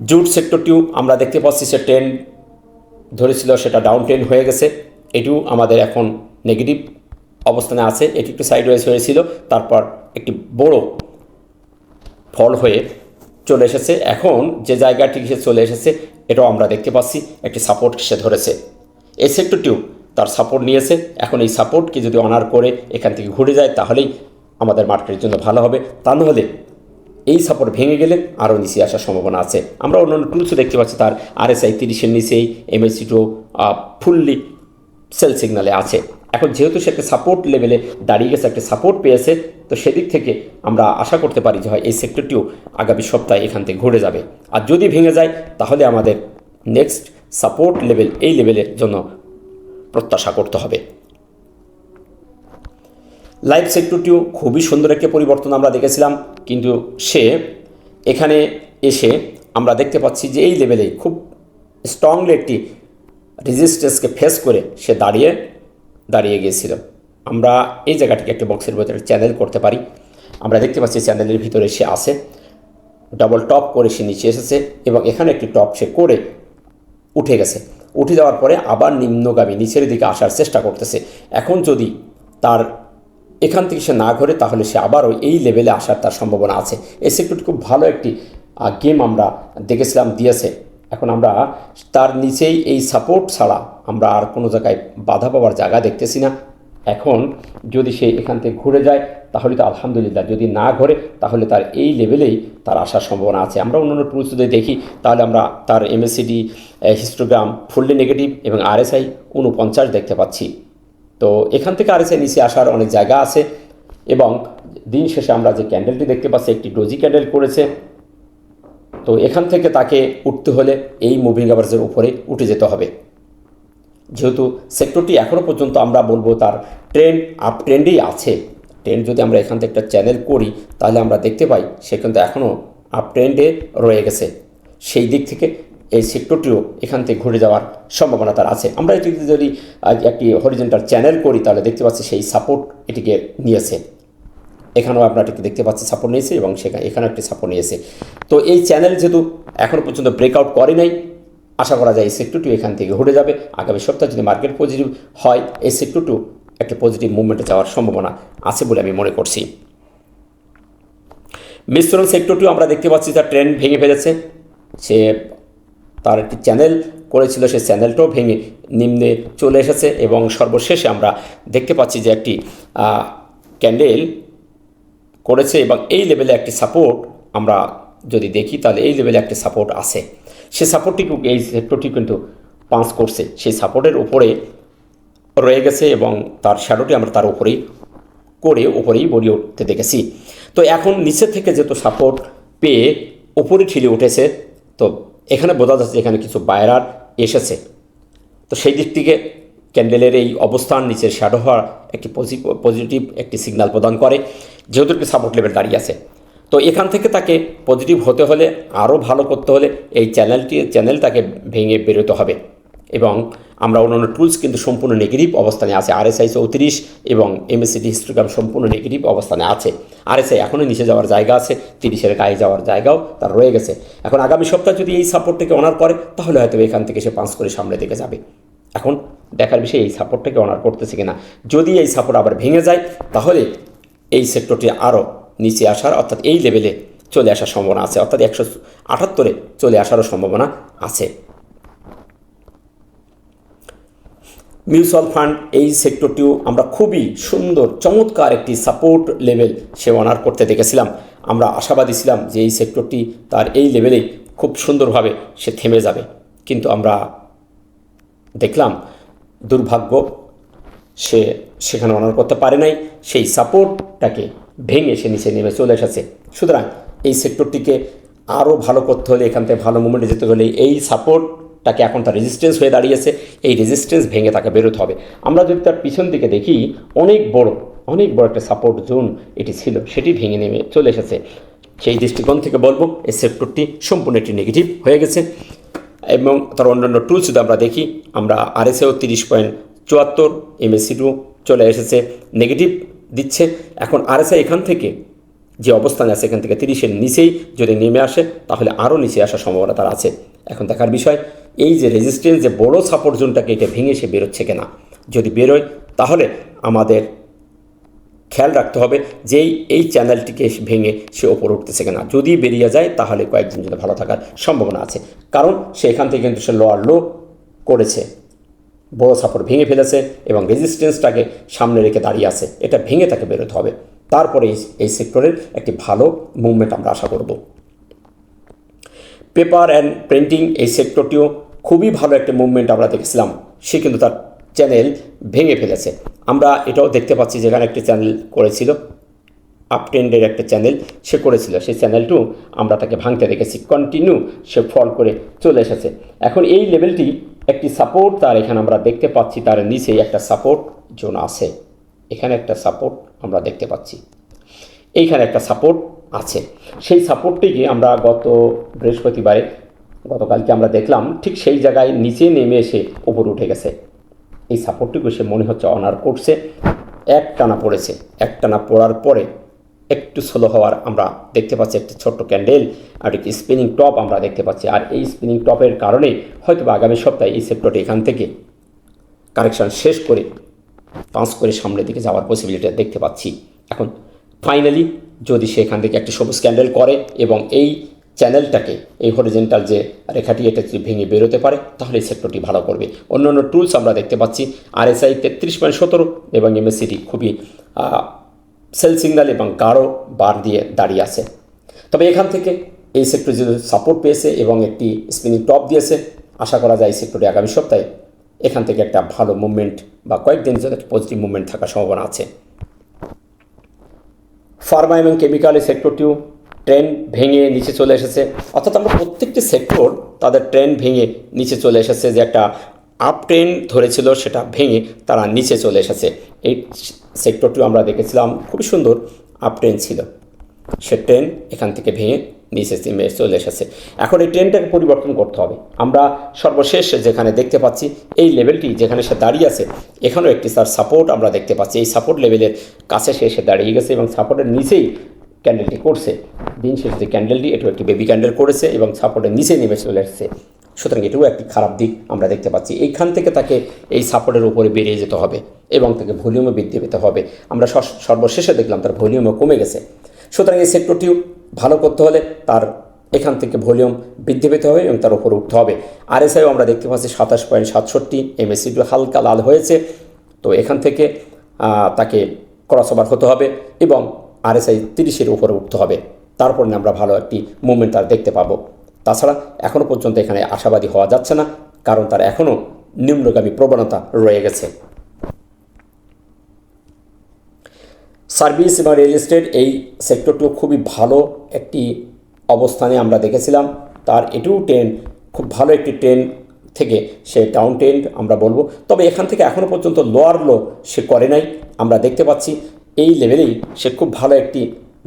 জুট সেক্টরটিও আমরা দেখতে পাচ্ছি সে ট্রেন্ড ধরেছিল, সেটা ডাউন ট্রেন্ড হয়ে গেছে। এটিও আমাদের এখন নেগেটিভ অবস্থানে আছে। এটি একটু সাইডওয়েজ হয়েছিল, তারপর একটি বড় ফল হয়ে চলে এসেছে। এখন যে জায়গাটি সে চলে এসেছে এটাও আমরা দেখতে পাচ্ছি একটি সাপোর্ট সে ধরেছে। এই সেক্টরটিও তার সাপোর্ট নিয়েছে। এখন এই সাপোর্টকে যদি অনার করে এখান থেকে ঘুরে যায় তাহলেই আমাদের মার্কেটের জন্য ভালো হবে। তা নাহলে এই সাপোর্ট ভেঙে গেলে আরও নিচে আসার সম্ভাবনা আছে। আমরা অন্যান্য টুলসও দেখতে পাচ্ছি তার আরএসআই 30-এর নিচেই, এমএসসিডিও ফুললি সেল সিগনালে আছে। এখন যেহেতু সে একটা সাপোর্ট লেভেলে দাঁড়িয়ে গেছে, একটা সাপোর্ট পেয়েছে, তো সেদিক থেকে আমরা আশা করতে পারি যে হয় এই সেক্টরটিও আগামী সপ্তাহে এখান থেকে ঘুরে যাবে। আর যদি ভেঙে যায় তাহলে আমাদের নেক্সট সাপোর্ট লেভেল এই লেভেলের জন্য প্রত্যাশা করতে হবে। লাইফ সেক্টরটিও খুবই সুন্দর একটি পরিবর্তন আমরা দেখেছিলাম, কিন্তু সে এখানে এসে আমরা দেখতে পাচ্ছি যে এই লেভেলেই খুব স্ট্রংলি একটি রেজিস্ট্যান্সকে ফেস করে সে দাঁড়িয়ে গিয়েছিল। আমরা এই জায়গাটিকে একটা বক্সের ভিতরে চ্যানেল করতে পারি। আমরা দেখতে পাচ্ছি চ্যানেলের ভিতরে সে আসে, ডাবল টপ করে সে নিচে এসেছে এবং এখানে একটি টপ সে করে উঠে গেছে। উঠে যাওয়ার পরে আবার নিম্নগামী নিচের দিকে আসার চেষ্টা করতেছে। এখন যদি তার এখান থেকে সে না ঘরে তাহলে সে আবারও এই লেভেলে আসার তার সম্ভাবনা আছে। এই সেক্টরটি খুব ভালো একটি গেম আমরা দেখেছিলাম দিয়েছে। এখন আমরা তার নিচেই এই সাপোর্ট ছাড়া আমরা আর কোনো জায়গায় বাধা পাওয়ার জায়গা দেখতেছি না। এখন যদি সে এখান থেকে ঘুরে যায় তাহলে তো আলহামদুলিল্লাহ, যদি না ঘরে তাহলে তার এই লেভেলেই তার আসার সম্ভাবনা আছে। আমরা অন্যান্য টুলস যদি দেখি তাহলে আমরা তার এমএসসিডি হিস্টোগ্রাম ফুললি নেগেটিভ এবং আরএসআই 49 দেখতে পাচ্ছি। তো এখান থেকে আরএসআই নিচে আসার অনেক জায়গা আছে এবং দিন শেষে আমরা যে ক্যান্ডেলটি দেখতে পাচ্ছি একটি ডোজি ক্যান্ডেল করেছে। তো এখান থেকে তাকে উঠতে হলে এই মুভিং অ্যাভারেজের উপরে উঠে যেতে হবে। যেহেতু সেক্টরটি এখনও পর্যন্ত আমরা বলবো তার ট্রেন্ড আপ ট্রেন্ডেই আছে। ট্রেন্ড যদি আমরা এখান থেকে একটা চ্যানেল করি তাহলে আমরা দেখতে পাই সে কিন্তু এখনও আপ ট্রেন্ডে রয়ে গেছে। সেই দিক থেকে এই সেক্টরটিও এখান থেকে ঘুরে যাওয়ার সম্ভাবনা তার আছে। আমরা এটিকে যদি একটি হরিজন্টাল চ্যানেল করি তাহলে দেখতে পাচ্ছি সেই সাপোর্ট এটিকে নিয়েছে। এখানেও আমরা এটিকে দেখতে পাচ্ছি সাপোর্ট নিয়েছে এবং এখানেও একটি সাপোর্ট নিয়েছে। তো এই চ্যানেল যেহেতু এখনও পর্যন্ত ব্রেকআউট করে নাই, আশা করা যায় এই সেক্টরটিও এখান থেকে ঘুরে যাবে। আগামী সপ্তাহে যদি মার্কেট পজিটিভ হয় এই সেক্টরটিও একটা পজিটিভ মুভমেন্টে যাওয়ার সম্ভাবনা আছে বলে আমি মনে করছি। মিশ্রণ সেক্টরটিও আমরা দেখতে পাচ্ছি তার ট্রেন্ড ভেঙে ফেলেছে। সে তার একটি চ্যানেল করেছিল, সেই চ্যানেলটাও ভেঙে নিম্নে চলে এসেছে এবং সর্বশেষে আমরা দেখতে পাচ্ছি যে একটি ক্যান্ডেল করেছে এবং এই লেভেলে একটি সাপোর্ট আমরা যদি দেখি তাহলে এই লেভেলে একটি সাপোর্ট আছে। সেই সাপোর্টটি এই সেক্টরটি কিন্তু পাঞ্চ করছে, সেই সাপোর্টের উপরে রয়ে গেছে এবং তার শ্যাডোটি আমরা তার উপরেই উপরেই বড়িয়ে উঠতে দেখেছি। তো এখন নিচে থেকে যেহেতু সাপোর্ট পেয়ে উপরে ঠিলে উঠেছে, তো এখানে বোঝা যাচ্ছে এখানে কিছু বায়ার এসেছে। তো সেই দিক থেকে ক্যান্ডেলের এই অবস্থান নিচের শ্যাডো হওয়ার একটি পজিটিভ একটি সিগন্যাল প্রদান করে, যেহেতু একটি সাপোর্ট লেভেল দাঁড়িয়ে আছে। তো এখান থেকে তাকে পজিটিভ হতে হলে, আরও ভালো করতে হলে এই চ্যানেলটাকে ভেঙে বেরোতে হবে। এবং আমরা অন্যান্য টুলস কিন্তু সম্পূর্ণ নেগেটিভ অবস্থানে আছে। RSI 34 এবং MACD হিস্টোগ্রাম সম্পূর্ণ নেগেটিভ অবস্থানে আছে। RSI এখনও নিচে যাওয়ার জায়গা আছে, 30-এর গায়ে যাওয়ার জায়গাও তার রয়ে গেছে। এখন আগামী সপ্তাহে যদি এই সাপোর্টটাকে অনার করে তাহলে হয়তো এখান থেকে সে পাঞ্চ করে সামনে দিকে যাবে। এখন দেখার বিষয় এই সাপোর্টটাকে অনার করতেছে কিনা। যদি এই সাপোর্ট আবার ভেঙে যায় তাহলে এই সেক্টরটি আরও নিচে আসার, অর্থাৎ এই লেভেলে চলে আসার সম্ভাবনা আছে, অর্থাৎ 178-এ চলে আসারও সম্ভাবনা আছে। মিউচুয়াল ফান্ড এই সেক্টরটিও আমরা খুবই সুন্দর চমৎকার একটি সাপোর্ট লেভেল সে অনার করতে দেখেছিলাম। আমরা আশাবাদী ছিলাম যে এই সেক্টরটি তার এই লেভেলেই খুব সুন্দরভাবে সে থেমে যাবে, কিন্তু আমরা দেখলাম দুর্ভাগ্য সে সেখানে অনার করতে পারে নাই। সেই সাপোর্টটাকে ভেঙে সে নিচে নেমে চলে এসেছে। সুতরাং এই সেক্টরটিকে আরও ভালো করতে হলে, এখান থেকে ভালো মুভমেন্টে যেতে হলে এই সাপোর্টটাকে এখন তার রেজিস্ট্যান্স হয়ে দাঁড়িয়েছে, এই রেজিস্ট্যান্স ভেঙে তাকে বেরোতে হবে। আমরা যদি তার পিছন দিকে দেখি অনেক বড় একটা সাপোর্ট জোন এটি ছিল, সেটি ভেঙে নেমে চলে এসেছে। সেই দৃষ্টিকোণ থেকে বলবো এই সেক্টরটি সম্পূর্ণ একটি নেগেটিভ হয়ে গেছে। এবং তার অন্যান্য টুলস যদি আমরা দেখি, আমরা RSIও 30.74, MACDও চলে এসেছে নেগেটিভ দিচ্ছে। এখন RSI এখান থেকে যে অবস্থানে আছে এখান থেকে 30-এর নিচেই যদি নেমে আসে তাহলে আরও নিচে আসার সম্ভাবনা তার আছে। এখন দেখার বিষয় এই যে রেজিস্ট্যান্স, যে বড় সাপোর্ট জোনটাকে এটা ভেঙে সে বেরোচ্ছে কিনা। যদি বেরোয় তাহলে আমাদের খেয়াল রাখতে হবে যে এই চ্যানেলটিকে ভেঙে সে ওপরে উঠতেছে কিনা। যদি বেরিয়ে যায় তাহলে কয়েকদিন জন্য ভালো থাকার সম্ভাবনা আছে, কারণ সে এখান থেকে কিন্তু সে লোয়ার লো করেছে, বড় সাপোর্ট ভেঙে ফেলেছে এবং রেজিস্ট্যান্সটাকে সামনে রেখে দাঁড়িয়ে আছে। এটা ভেঙে তাকে বেরোতে হবে, তারপরে এই সেক্টরের একটি ভালো মুভমেন্ট আমরা আশা করব। পেপার অ্যান্ড প্রিন্টিং এই সেক্টরটিও খুবই ভালো একটা মুভমেন্ট আমরা দেখেছিলাম, সে কিন্তু তার চ্যানেল ভেঙে ফেলেছে। আমরা এটাও দেখতে পাচ্ছি যেখানে একটি চ্যানেল করেছিল, আপ ট্রেন্ডের একটা চ্যানেল সে করেছিল, সেই চ্যানেলটিও আমরা তাকে ভাঙতে দেখেছি। কন্টিনিউ সে ফল করে চলে এসেছে। এখন এই লেভেলটি একটি সাপোর্ট তার এখানে আমরা দেখতে পাচ্ছি, তার নিচেই একটা সাপোর্ট জোন আছে। এখানে একটা সাপোর্ট আমরা দেখতে পাচ্ছি, এইখানে একটা সাপোর্ট আছে। সেই সাপোর্টটিকে আমরা গতকালকে আমরা দেখলাম ঠিক সেই জায়গায় নিচে নেমে এসে উপরে উঠে গেছে। এই সাপোর্টটিকে সে মনে হচ্ছে অনার করছে, একটানা পড়েছে। একটানা পড়ার পরে একটু স্লো হওয়ার আমরা দেখতে পাচ্ছি, একটি ছোট্ট ক্যান্ডেল আর একটি স্পিনিং টপ আমরা দেখতে পাচ্ছি। আর এই স্পিনিং টপের কারণে হয়তো আগামী সপ্তাহে এই সেক্টরটি এখান থেকে কারেকশান শেষ করে পাঁচ করে সামনের দিকে যাওয়ার পসিবিলিটি দেখতে পাচ্ছি। এখন ফাইনালি যদি সে এখান থেকে একটি সবুজ ক্যান্ডেল করে এবং এই চ্যানেলটাকে, এই হরিজেন্টাল যে রেখাটি, এটা যদি ভেঙে বেরোতে পারে তাহলে এই সেক্টরটি ভালো করবে। অন্যান্য টুলস আমরা দেখতে পাচ্ছি RSI 33.17 এবং MACD খুবই সেল সিগন্যাল এবং গাঢ় বার দিয়ে দাঁড়িয়ে আছে। তবে এখান থেকে এই সেক্টর যদি সাপোর্ট পেয়েছে এবং একটি স্পিনিং টপ দিয়েছে, আশা করা যায় এই সেক্টরে আগামী সপ্তাহে এখান থেকে একটা ভালো মুভমেন্ট বা কয়েকদিন যদি একটা পজিটিভ মুভমেন্ট থাকার সম্ভাবনা আছে। ফার্মা এবং কেমিক্যাল সেক্টরটিও ট্রেন্ড ভেঙে নিচে চলে এসেছে, অর্থাৎ আমরা প্রত্যেকটি সেক্টর তাদের ট্রেন্ড ভেঙে নিচে চলে এসেছে। যে একটা আপ ট্রেন্ড ধরেছিল সেটা ভেঙে তারা নিচে চলে এসেছে। এই সেক্টরটিও আমরা দেখেছিলাম খুবই সুন্দর আপ ট্রেন্ড ছিল, সে ট্রেন্ড এখান থেকে ভেঙে নিচে চলে এসেছে। এখন এই ট্রেন্ডটাকে পরিবর্তন করতে হবে। আমরা সর্বশেষ যেখানে দেখতে পাচ্ছি এই লেভেলটি যেখানে সে দাঁড়িয়ে আছে, এখানেও একটি তার সাপোর্ট আমরা দেখতে পাচ্ছি। এই সাপোর্ট লেভেলের কাছে সে এসে দাঁড়িয়ে গেছে এবং সাপোর্টের নিচেই ক্যান্ডেলটি করছে। দিন শেষে যে ক্যান্ডেলটি, এটাও একটি বেবি ক্যান্ডেল করেছে এবং সাপোর্টের নিচে নেমে চলে এসেছে। সুতরাং এটাও একটি খারাপ দিক আমরা দেখতে পাচ্ছি। এইখান থেকে তাকে এই সাপোর্টের উপরে বেরিয়ে যেতে হবে এবং তাকে ভলিউমও বৃদ্ধি পেতে হবে। আমরা সর্বশেষে দেখলাম তার ভলিউমও কমে গেছে। সুতরাং এই সেক্টরটিও ভালো করতে হলে তার এখান থেকে ভলিউম বৃদ্ধি পেতে হবে এবং তার উপরে উঠতে হবে। RSIও আমরা দেখতে পাচ্ছি 27.67, MACD হালকা লাল হয়েছে। তো এখান থেকে তাকে ক্রস ওভার হতে হবে এবং RSI 30-এর উপরে উঠতে হবে, তারপর আমরা ভালো একটি মুভমেন্ট তার দেখতে পাবো। তাছাড়া এখনও পর্যন্ত এখানে আশাবাদী হওয়া যাচ্ছে না, কারণ তার এখনও নিম্নগামী প্রবণতা রয়ে গেছে। সার্ভিস এবং রিয়েল এস্টেট এই সেক্টরটিও খুবই ভালো একটি অবস্থানে আমরা দেখেছিলাম। তার এটিও ট্রেন্ড খুব ভালো একটি ট্রেন্ড থেকে সে ডাউন ট্রেন্ড আমরা বলবো, তবে এখান থেকে এখনও পর্যন্ত লোয়ার লো সে করে নাই। আমরা দেখতে পাচ্ছি এই লেভেলেই সে খুব ভালো একটি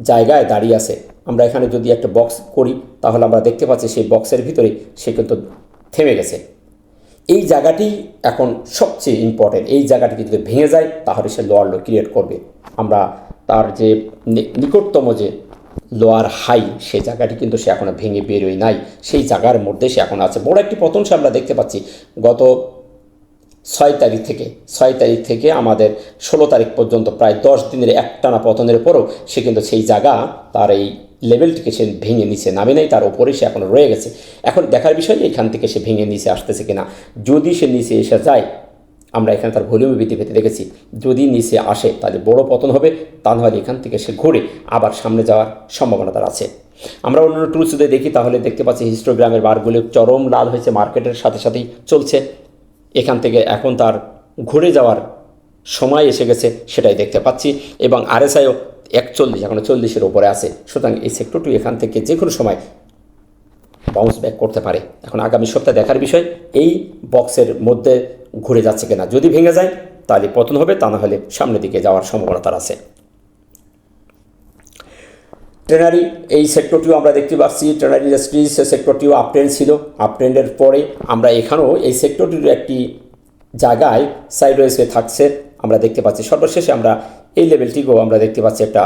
জায়গায় দাঁড়িয়ে আছে। আমরা এখানে যদি একটা বক্স করি তাহলে আমরা দেখতে পাচ্ছি সেই বক্সের ভিতরে সে কিন্তু থেমে গেছে। এই জায়গাটি এখন সবচেয়ে ইম্পর্টেন্ট। এই জায়গাটি যদি ভেঙে যায় তাহলে সে লোয়ার লো ক্রিয়েট করবে। আমরা তার যে নিকটতম যে লোয়ার হাই সেই জায়গাটি কিন্তু সে এখনও ভেঙে বেরোয় নাই, সেই জায়গার মধ্যে সে এখন আছে। বড় একটি পতন সে আমরা দেখতে পাচ্ছি গত 6 তারিখ থেকে আমাদের 16 তারিখ পর্যন্ত প্রায় 10 দিনের একটানা পতনের পরও সে কিন্তু সেই জায়গা তার এই লেভেলটিকে সে ভেঙে নিচে নামে নাই, তার ওপরে সে এখনও রয়ে গেছে। এখন দেখার বিষয় এখান থেকে সে ভেঙে নিচে আসতেছে কিনা। যদি সে নিচে এসে যায়, আমরা এখানে তার ভলিউম বৃদ্ধি পেতে দেখেছি, যদি নিচে আসে তাহলে বড় পতন হবে, তা নাহলে এখান থেকে সে ঘুরে আবার সামনে যাওয়ার সম্ভাবনা তার আছে। আমরা অন্যান্য টুলস যদি দেখি তাহলে দেখতে পাচ্ছি হিস্টোগ্রামের বারগুলো চরম লাল হয়েছে, মার্কেটের সাথে সাথেই চলছে। এখান থেকে এখন তার ঘুরে যাওয়ার সময় এসে গেছে, সেটাই দেখতে পাচ্ছি। এবং RSIও 41, এখনও 40-এর উপরে আছে। সুতরাং এই সেক্টরটি এখান থেকে যে কোনো সময় বাউন্স ব্যাক করতে পারে। এখন আগামী সপ্তাহে দেখার বিষয় এই বক্সের মধ্যে ঘুরে যাচ্ছে কিনা। যদি ভেঙে যায় তাহলে পতন হবে, তা না হলে সামনের দিকে যাওয়ার সম্ভাবনা তার আছে। ট্রেনারি এই সেক্টরটিও আমরা দেখতে পাচ্ছি, ট্রেনারি ইন্ডাস্ট্রিজ সেক্টরটিও আপট্রেন্ড ছিল। আপট্রেন্ডের পরে আমরা এখানেও এই সেক্টরটির একটি জায়গায় সাইডওয়েজে থাকছে আমরা দেখতে পাচ্ছি। সর্বশেষে আমরা এই লেভেলটিকেও আমরা দেখতে পাচ্ছি একটা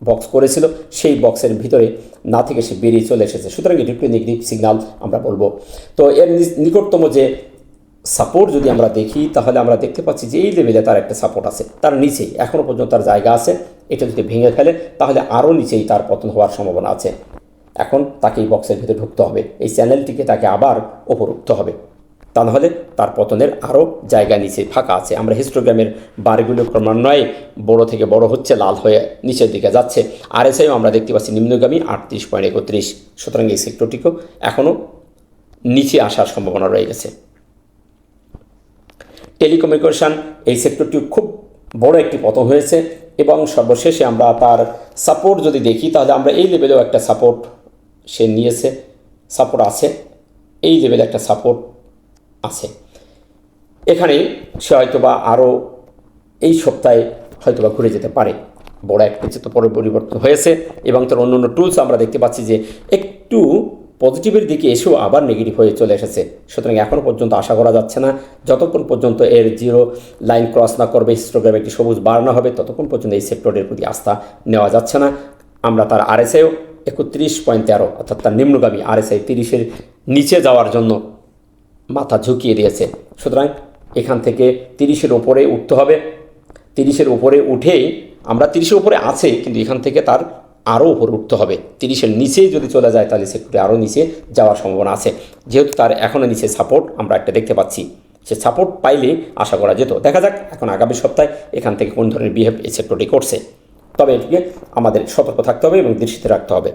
বক্স করেছিল, সেই বক্সের ভিতরে না থেকে সে বেরিয়ে চলে এসেছে। সুতরাং এটি একটি নেগেটিভ সিগন্যাল আমরা বলবো। তো এর নিকটতম যে সাপোর্ট যদি আমরা দেখি তাহলে আমরা দেখতে পাচ্ছি যে এই লেভেলে তার একটা সাপোর্ট আছে, তার নিচেই এখনও পর্যন্ত তার জায়গা আছে। এটা যদি ভেঙে ফেলে তাহলে আরও নিচেই তার পতন হওয়ার সম্ভাবনা আছে। এখন তাকে এই বক্সের ভিতরে ঢুকতে হবে, এই চ্যানেলটিকে তাকে আবার ওপর উঠতে হবে, তা নাহলে তার পতনের আরও জায়গা নিচে ফাঁকা আছে। আমরা হিস্টোগ্রামের বারগুলো ক্রমান্বয়ে বড় থেকে বড় হচ্ছে, লাল হয়ে নিচের দিকে যাচ্ছে। RSIও আমরা দেখতে পাচ্ছি নিম্নগামী 38.31। সুতরাং এই সেক্টরটিকেও এখনও নিচে আসার সম্ভাবনা রয়ে গেছে। টেলিকমিউনিকেশন এই সেক্টরটি খুব বড় একটি পতন হয়েছে এবং সর্বশেষে আমরা তার সাপোর্ট যদি দেখি তাহলে আমরা এই লেভেলেও একটা সাপোর্ট সে নিয়েছে, সাপোর্ট আছে, এই লেভেলে একটা সাপোর্ট আছে। এখানে সে হয়তোবা আরও এই সপ্তাহে হয়তোবা ঘুরে যেতে পারে। বড় একটা চিত্র পরিবর্তন হয়েছে এবং তার অন্যান্য টুলস আমরা দেখতে পাচ্ছি যে একটু পজিটিভের দিকে এসেও আবার নেগেটিভ হয়ে চলে এসেছে। সুতরাং এখনও পর্যন্ত আশা করা যাচ্ছে না, যতক্ষণ পর্যন্ত এর জিরো লাইন ক্রস না করবে, হিস্টোগ্রামে একটি সবুজ বার না হবে, ততক্ষণ পর্যন্ত এই সেক্টরের প্রতি আস্থা নেওয়া যাচ্ছে না। আমরা তার RSIও 31.13 অর্থাৎ তার নিম্নগামী RSI 30-এর নিচে যাওয়ার জন্য মাথা ঝুঁকিয়ে দিয়েছে। সুতরাং এখান থেকে 30-এর উপরে উঠতে হবে। 30-এর উপরে উঠেই আমরা 30-এর উপরে আছে, কিন্তু এখান থেকে তার আরও উপরে উঠতে হবে। 30-এর নিচেই যদি চলে যায় তাহলে সেক্টরে আরও নিচে যাওয়ার সম্ভাবনা আছে। যেহেতু তার এখনও নিচে সাপোর্ট আমরা একটা দেখতে পাচ্ছি, সে সাপোর্ট পাইলে আশা করা যেত। দেখা যাক এখন আগামী সপ্তাহে এখান থেকে কোন ধরনের বিহেভ এই সেক্টরটি করছে। তবে এটিকে আমাদের সতর্ক থাকতে হবে এবং দৃষ্টিতে রাখতে হবে।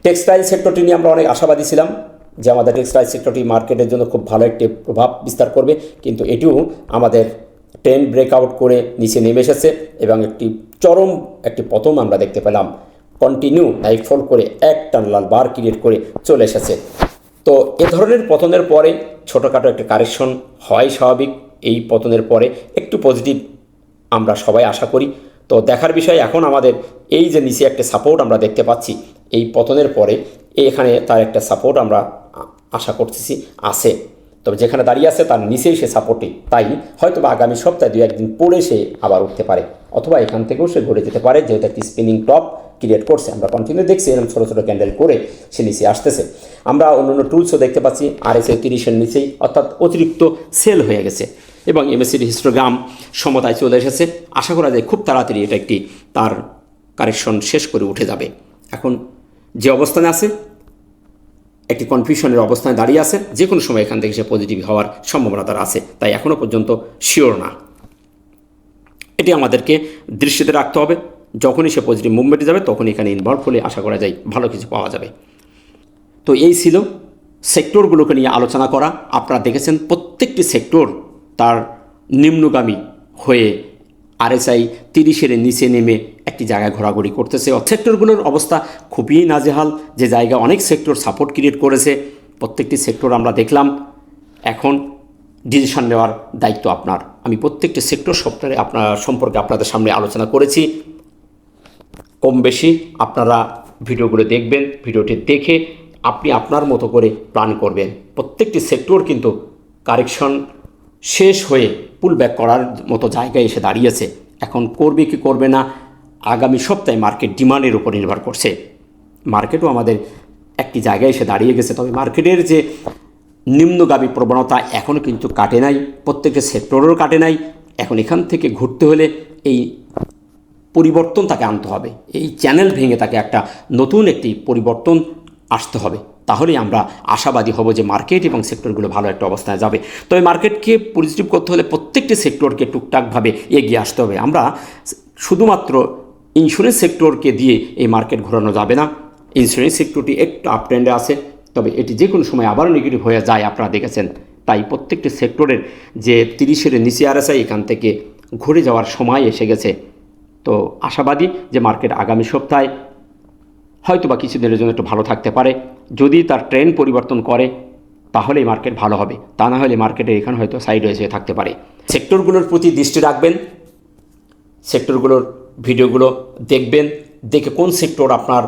টেক্সটাইল সেক্টরটি নিয়ে আমরা অনেক আশাবাদী ছিলাম যে আমাদের টেক্সটাইল সেক্টরটি মার্কেটের জন্য খুব ভালো একটি প্রভাব বিস্তার করবে, কিন্তু এটিও আমাদের ট্রেন্ড ব্রেকআউট করে নিচে নেমে এসেছে এবং একটি চরম একটি পতন আমরা দেখতে পেলাম। কন্টিনিউ নাইট ফল করে একটা লাল বার ক্রিয়েট করে চলে এসেছে। তো এ ধরনের পতনের পরে ছোটোখাটো একটা কারেকশন হয় স্বাভাবিক। এই পতনের পরে একটু পজিটিভ আমরা সবাই আশা করি। তো দেখার বিষয় এখন আমাদের এই যে নিচে একটা সাপোর্ট আমরা দেখতে পাচ্ছি, এই পতনের পরে এখানে তার একটা সাপোর্ট আমরা আশা করতেছি আছে। তবে যেখানে দাঁড়িয়ে আছে তার নিচেই সে সাপোর্টই, তাই হয়তো বা আগামী সপ্তাহে 2-1 দিন পরে সে আবার উঠতে পারে, অথবা এখান থেকেও সে ঘুরে যেতে পারে, যেহেতু একটি স্পিনিং টপ ক্রিয়েট করছে। আমরা কন্টিনিউ দেখছি এরকম ছোটো ছোটো ক্যান্ডেল করে সে নিচে আসতেছে। আমরা অন্যান্য টুলসও দেখতে পাচ্ছি RSI 30-এর নিচেই, অর্থাৎ অতিরিক্ত সেল হয়ে গেছে এবং MACD হিস্টোগ্রাম সমতায় চলে এসেছে। আশা করা যায় খুব তাড়াতাড়ি এটা একটি তার কারেকশন শেষ করে উঠে যাবে। এখন যে অবস্থানে আছে একটি কনফিউশনের অবস্থানে দাঁড়িয়ে আছে, যে কোনো সময় এখান থেকে সে পজিটিভ হওয়ার সম্ভাবনা তার আছে, তাই এখনও পর্যন্ত শিওর না। এটি আমাদেরকে দৃষ্টিতে রাখতে হবে। যখনই সে পজিটিভ মুভমেন্টে যাবে তখনই এখানে ইনভলভ হলে আশা করা যায় ভালো কিছু পাওয়া যাবে। তো এই ছিল সেক্টরগুলোকে নিয়ে আলোচনা করা। আপনারা দেখেছেন প্রত্যেকটি সেক্টর তার নিম্নগামী হয়ে RSI 30-এর নিচে নেমে একটি জায়গায় ঘোরাঘুরি করতেছে। সেক্টরগুলোর অবস্থা খুবই নাজেহাল, যে জায়গা অনেক সেক্টর সাপোর্ট ক্রিয়েট করেছে প্রত্যেকটি সেক্টর আমরা দেখলাম। এখন ডিসিশন নেওয়ার দায়িত্ব আপনার। আমি প্রত্যেকটি সেক্টর সফটওয়্যারে সম্পর্কে আপনাদের সামনে আলোচনা করেছি। কম বেশি আপনারা ভিডিওগুলো দেখবেন, ভিডিওটি দেখে আপনি আপনার মতো করে প্ল্যান করবেন। প্রত্যেকটি সেক্টর কিন্তু কারেকশন শেষ হয়ে পুল ব্যাক করার মতো জায়গায় এসে দাঁড়িয়েছে। এখন করবে কি করবে না আগামী সপ্তাহে মার্কেট ডিমান্ডের উপর নির্ভর করছে। মার্কেটও আমাদের একটি জায়গায় এসে দাঁড়িয়ে গেছে, তবে মার্কেটের যে নিম্নগামী প্রবণতা এখনও কিন্তু কাটে নাই, প্রত্যেকটা সেক্টরেরও কাটে নাই। এখন এখান থেকে ঘুরতে হলে এই পরিবর্তন তাকে আনতে হবে, এই চ্যানেল ভেঙে তাকে একটা নতুন একটি পরিবর্তন আসতে হবে। তাহলেই আমরা আশাবাদী হব যে মার্কেট এবং সেক্টরগুলো ভালো একটা অবস্থায় যাবে। তবে মার্কেটকে পজিটিভ করতে হলে প্রত্যেকটি সেক্টরকে টুকটাকভাবে এগিয়ে আসতে হবে। আমরা শুধুমাত্র ইন্স্যুরেন্স সেক্টরকে দিয়ে এই মার্কেট ঘোরানো যাবে না। ইন্স্যুরেন্স সেক্টরটি একটু আপ ট্রেন্ডে আছে, তবে এটি যে কোনো সময় আবারও নেগেটিভ হয়ে যায়, আপনারা দেখেছেন। তাই প্রত্যেকটি সেক্টরের যে 30-এর নিচে RSI এখান থেকে ঘুরে যাওয়ার সময় এসে গেছে। তো আশাবাদী যে মার্কেট আগামী সপ্তাহে হয়তো বা কিছুদিনের জন্য একটু ভালো থাকতে পারে। যদি তার ট্রেন্ড পরিবর্তন করে তাহলেই মার্কেট ভালো হবে, তা না হলে মার্কেটের এখানে হয়তো সাইড হয়ে থাকতে পারে। সেক্টরগুলোর প্রতি দৃষ্টি রাখবেন, সেক্টরগুলোর ভিডিওগুলো দেখবেন, দেখে কোন সেক্টর আপনার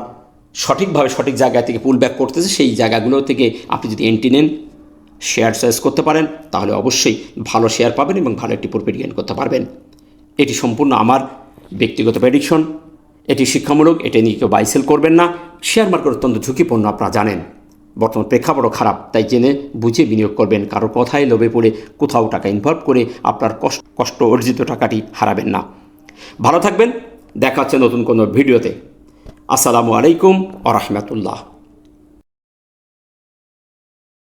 সঠিকভাবে সঠিক জায়গা থেকে পুল ব্যাক করতেছে সেই জায়গাগুলো থেকে আপনি যদি এন্ট্রি নেন, শেয়ার চয়েস করতে পারেন, তাহলে অবশ্যই ভালো শেয়ার পাবেন এবং ভালো একটি প্রফিট গেইন করতে পারবেন। এটি সম্পূর্ণ আমার ব্যক্তিগত প্রেডিকশন, এটি শিক্ষামূলক, এটি নিয়ে কেউ বাই সেল করবেন না। শেয়ার মার্কেট অত্যন্ত ঝুঁকিপূর্ণ, আপনারা জানেন। বর্তমান প্রেক্ষাপটও খারাপ, তাই জেনে বুঝে বিনিয়োগ করবেন। কারো কথায় লোভে পড়ে কোথাও টাকা ইনভলভ করে আপনার কষ্ট অর্জিত টাকাটি হারাবেন না। ভালো থাকবেন, দেখা হচ্ছে নতুন কোনো ভিডিওতে। আসসালামু আলাইকুম ওয়া রাহমাতুল্লাহ।